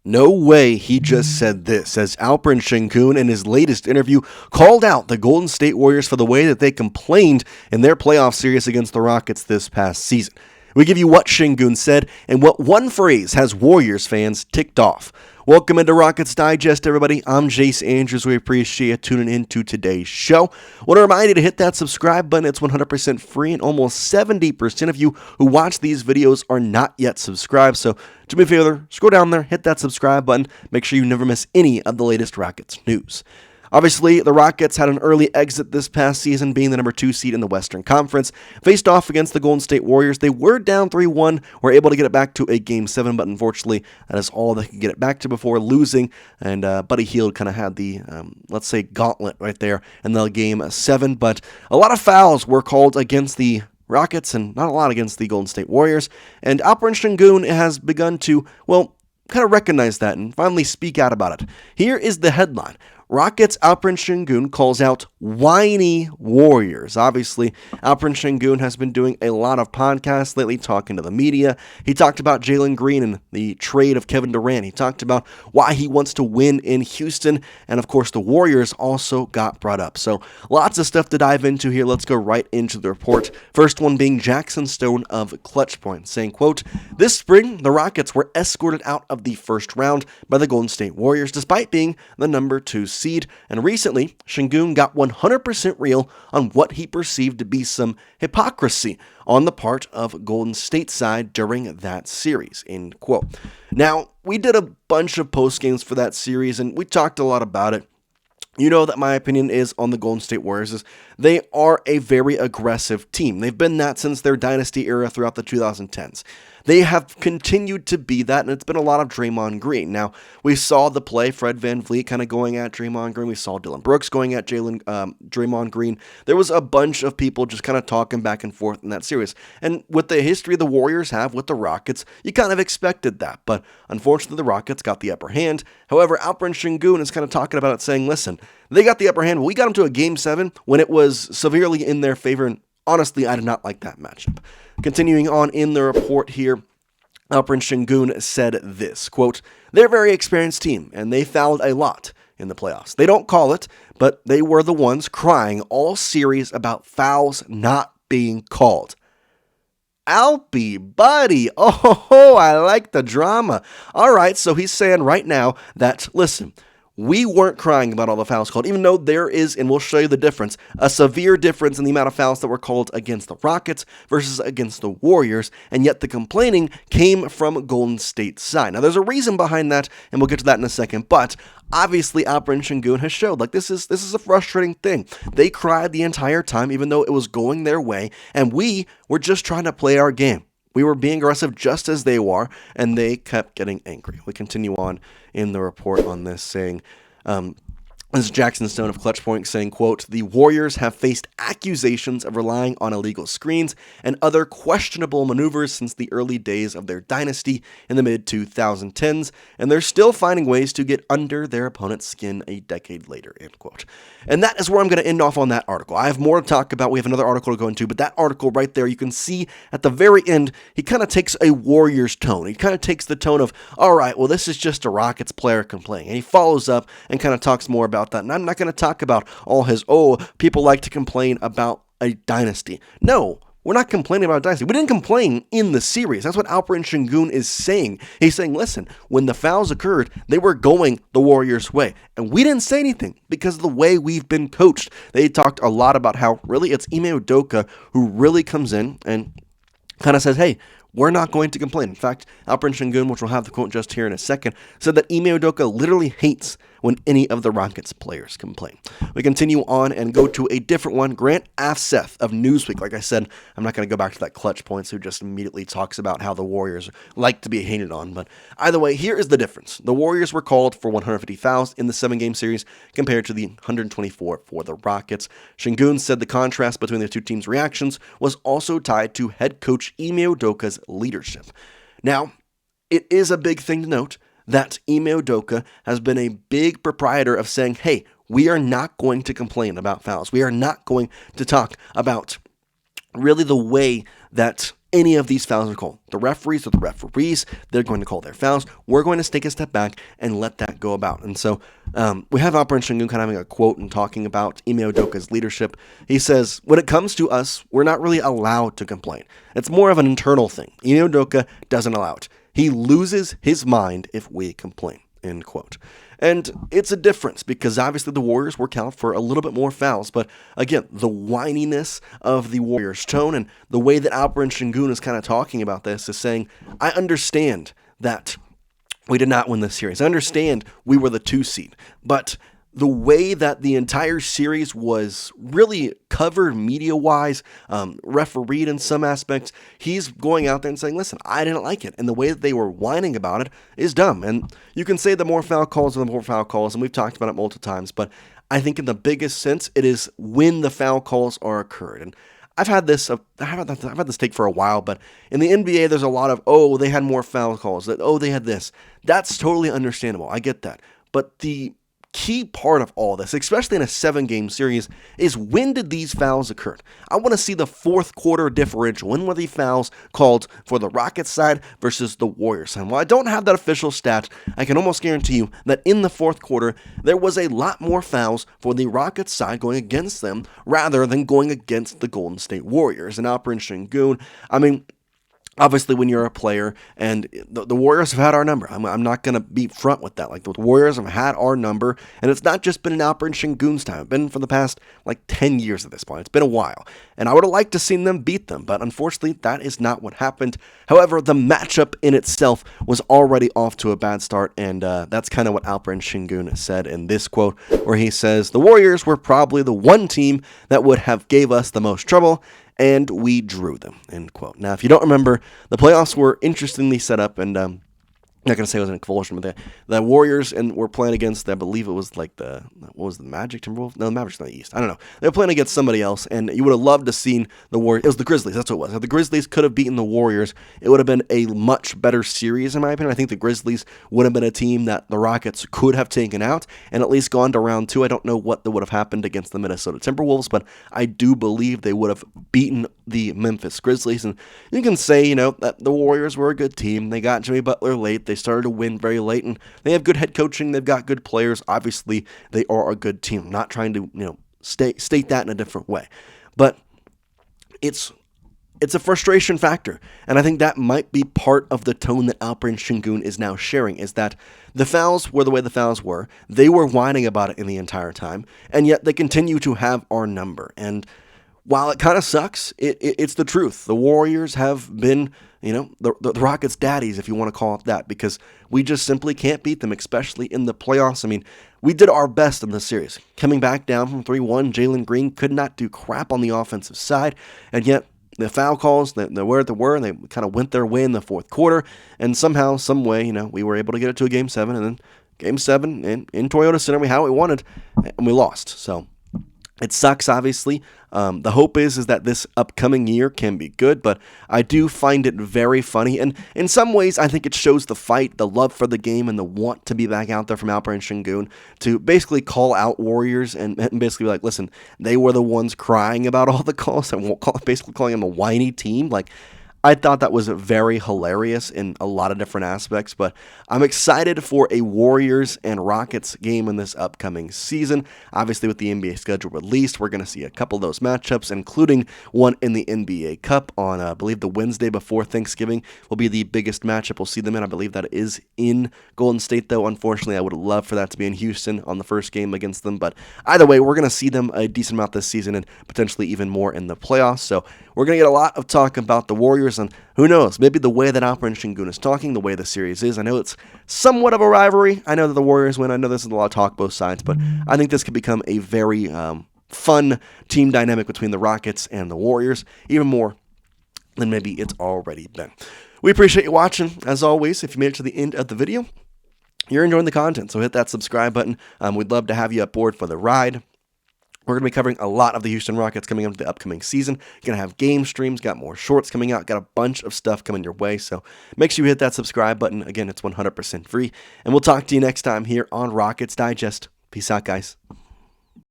No way he just said this, as Alperen Şengün in his latest interview called out the Golden State Warriors for the way that they complained in their playoff series against the Rockets this past season. We give you what Shingun said and what one phrase has Warriors fans ticked off. Welcome into Rockets Digest, everybody. I'm Jace Andrews. We appreciate you tuning into today's show. Want to remind you to hit that subscribe button. It's 100% free, and almost 70% of you who watch these videos are not yet subscribed. So do me a favor, scroll down there, hit that subscribe button. Make sure you never miss any of the latest Rockets news. Obviously, the Rockets had an early exit this past season, being the number 2 seed in the Western Conference. Faced off against the Golden State Warriors, they were down 3-1, were able to get it back to a Game 7, but unfortunately, that is all they could get it back to before losing, and Buddy Hield kind of had the, let's say, gauntlet right there in the Game 7, but a lot of fouls were called against the Rockets, and not a lot against the Golden State Warriors, and Alperen Şengün has begun to, well, kind of recognize that and finally speak out about it. Here is the headline. Rockets' Alperen Şengün calls out whiny Warriors. Obviously, Alperen Şengün has been doing a lot of podcasts lately, talking to the media. He talked about Jalen Green and the trade of Kevin Durant. He talked about why he wants to win in Houston. And, of course, the Warriors also got brought up. So, lots of stuff to dive into here. Let's go right into the report. First one being Jackson Stone of Clutch Point, saying, quote, "This spring, the Rockets were escorted out of the first round by the Golden State Warriors, despite being the number 2 seed, and recently, Shingun got 100% real on what he perceived to be some hypocrisy on the part of Golden State's side during that series," end quote. Now, we did a bunch of post games for that series, and we talked a lot about it. You know that my opinion is on the Golden State Warriors is they are a very aggressive team. They've been that since their dynasty era throughout the 2010s. They have continued to be that, and it's been a lot of Draymond Green. Now, we saw the play, Fred VanVleet kind of going at Draymond Green. We saw Dillon Brooks going at Draymond Green. There was a bunch of people just kind of talking back and forth in that series. And with the history the Warriors have with the Rockets, you kind of expected that. But unfortunately, the Rockets got the upper hand. However, Alperen Şengün is kind of talking about it, saying, listen, they got the upper hand. We got them to a Game 7 when it was severely in their favor, and honestly, I did not like that matchup. Continuing on in the report here, Alperen Şengün said this, quote, "They're a very experienced team, and they fouled a lot in the playoffs. They don't call it, but they were the ones crying all series about fouls not being called." Alpy, buddy, oh, I like the drama. All right, so he's saying right now that, listen, we weren't crying about all the fouls called, even though there is, and we'll show you the difference, a severe difference in the amount of fouls that were called against the Rockets versus against the Warriors, and yet the complaining came from Golden State's side. Now, there's a reason behind that, and we'll get to that in a second, but obviously Alperen Şengün has showed, like, this is a frustrating thing. They cried the entire time, even though it was going their way, and we were just trying to play our game. We were being aggressive just as they were, and they kept getting angry. We continue on in the report on this, saying, this is Jackson Stone of Clutch Point saying, quote, "The Warriors have faced accusations of relying on illegal screens and other questionable maneuvers since the early days of their dynasty in the mid-2010s, and they're still finding ways to get under their opponent's skin a decade later," end quote. And that is where I'm going to end off on that article. I have more to talk about. We have another article to go into, but that article right there, you can see at the very end, he kind of takes a Warriors tone. He kind of takes the tone of, all right, well, this is just a Rockets player complaining. And he follows up and kind of talks more about that. And I'm not going to talk about all his, people like to complain about a dynasty. No, we're not complaining about a dynasty. We didn't complain in the series. That's what Alperen Şengün is saying. He's saying, listen, when the fouls occurred, they were going the Warriors' way. And we didn't say anything because of the way we've been coached. They talked a lot about how really it's Ime Udoka who really comes in and kind of says, hey, we're not going to complain. In fact, Alperen Şengün, which we'll have the quote just here in a second, said that Ime Udoka literally hates when any of the Rockets players complain. We continue on and go to a different one. Grant Afseth of Newsweek. Like I said, I'm not going to go back to that Clutch Points who just immediately talks about how the Warriors like to be hated on. But either way, here is the difference. The Warriors were called for 150 fouls in the 7-game series compared to the 124 for the Rockets. Shingun said the contrast between the two teams' reactions was also tied to head coach Ime Udoka's leadership. Now, it is a big thing to note that Ime Udoka has been a big proprietor of saying, hey, we are not going to complain about fouls. We are not going to talk about really the way that any of these fouls are called. The referees are the referees. They're going to call their fouls. We're going to take a step back and let that go about. And so we have Alperen Şengün kind of having a quote and talking about Ime Udoka's leadership. He says, when it comes to us, we're not really allowed to complain. It's more of an internal thing. Ime Udoka doesn't allow it. He loses his mind if we complain, end quote. And it's a difference because obviously the Warriors work out for a little bit more fouls. But again, the whininess of the Warriors' tone and the way that Alperen Şengün is kind of talking about this is saying, I understand that we did not win this series. I understand we were the 2 seed. But the way that the entire series was really covered media-wise, refereed in some aspects, he's going out there and saying, listen, I didn't like it. And the way that they were whining about it is dumb. And you can say the more foul calls are the more foul calls, and we've talked about it multiple times, but I think in the biggest sense, it is when the foul calls are occurred. And I've had this take for a while, but in the NBA, there's a lot of, oh, they had more foul calls, that, oh, they had this. That's totally understandable. I get that. But the key part of all this, especially in a 7-game series, is when did these fouls occur? I want to see the fourth quarter differential. When were the fouls called for the Rockets side versus the Warriors side? While I don't have that official stat, I can almost guarantee you that in the fourth quarter, there was a lot more fouls for the Rockets side going against them rather than going against the Golden State Warriors. And Alperen Şengün, I mean, obviously, when you're a player, and the Warriors have had our number. I'm not going to be front with that. Like, the Warriors have had our number, and it's not just been in Alperen Şengün's time. It's been for the past, 10 years at this point. It's been a while. And I would have liked to seen them beat them, but unfortunately, that is not what happened. However, the matchup in itself was already off to a bad start, and that's kind of what Alperen Şengün said in this quote, where he says, the Warriors were probably the one team that would have gave us the most trouble, and we drew them, end quote. Now, if you don't remember, the playoffs were interestingly set up, and I'm not going to say it was an expulsion, but the Warriors were playing against, I believe it was the Magic Timberwolves? No, the Mavericks in the East. I don't know. They were playing against somebody else, and you would have loved to seen the Warriors. It was the Grizzlies. That's what it was. If the Grizzlies could have beaten the Warriors, it would have been a much better series, in my opinion. I think the Grizzlies would have been a team that the Rockets could have taken out and at least gone to round 2. I don't know what would have happened against the Minnesota Timberwolves, but I do believe they would have beaten the Memphis Grizzlies. And you can say, that the Warriors were a good team. They got Jimmy Butler late. They started to win very late, and they have good head coaching. They've got good players. Obviously, they are a good team. I'm not trying to, state that in a different way, but it's a frustration factor, and I think that might be part of the tone that Alperen Şengün is now sharing, is that the fouls were the way the fouls were. They were whining about it in the entire time, and yet they continue to have our number. And while it kind of sucks, it's the truth. The Warriors have been, the Rockets' daddies, if you want to call it that, because we just simply can't beat them, especially in the playoffs. I mean, we did our best in this series. Coming back down from 3-1, Jalen Green could not do crap on the offensive side, and yet the foul calls, they were they were, and they kind of went their way in the fourth quarter, and somehow, some way, we were able to get it to a Game 7, and then Game 7 in Toyota Center, we had what we wanted, and we lost. So it sucks, obviously. The hope is that this upcoming year can be good, but I do find it very funny. And in some ways, I think it shows the fight, the love for the game, and the want to be back out there from Alperen Şengün to basically call out Warriors and basically be like, listen, they were the ones crying about all the calls and basically calling them a whiny team. I thought that was very hilarious in a lot of different aspects, but I'm excited for a Warriors and Rockets game in this upcoming season. Obviously, with the NBA schedule released, we're going to see a couple of those matchups, including one in the NBA Cup on, I believe, the Wednesday before Thanksgiving will be the biggest matchup we'll see them in. I believe that is in Golden State, though. Unfortunately, I would love for that to be in Houston on the first game against them, but either way, we're going to see them a decent amount this season and potentially even more in the playoffs, so we're going to get a lot of talk about the Warriors, and who knows, maybe the way that Alperen Şengün is talking, the way the series is. I know it's somewhat of a rivalry. I know that the Warriors win. I know there's a lot of talk both sides, but I think this could become a very fun team dynamic between the Rockets and the Warriors, even more than maybe it's already been. We appreciate you watching. As always, if you made it to the end of the video, you're enjoying the content, so hit that subscribe button. We'd love to have you aboard for the ride. We're going to be covering a lot of the Houston Rockets coming up to the upcoming season. Going to have game streams, got more shorts coming out, got a bunch of stuff coming your way. So make sure you hit that subscribe button. Again, it's 100% free. And we'll talk to you next time here on Rockets Digest. Peace out, guys.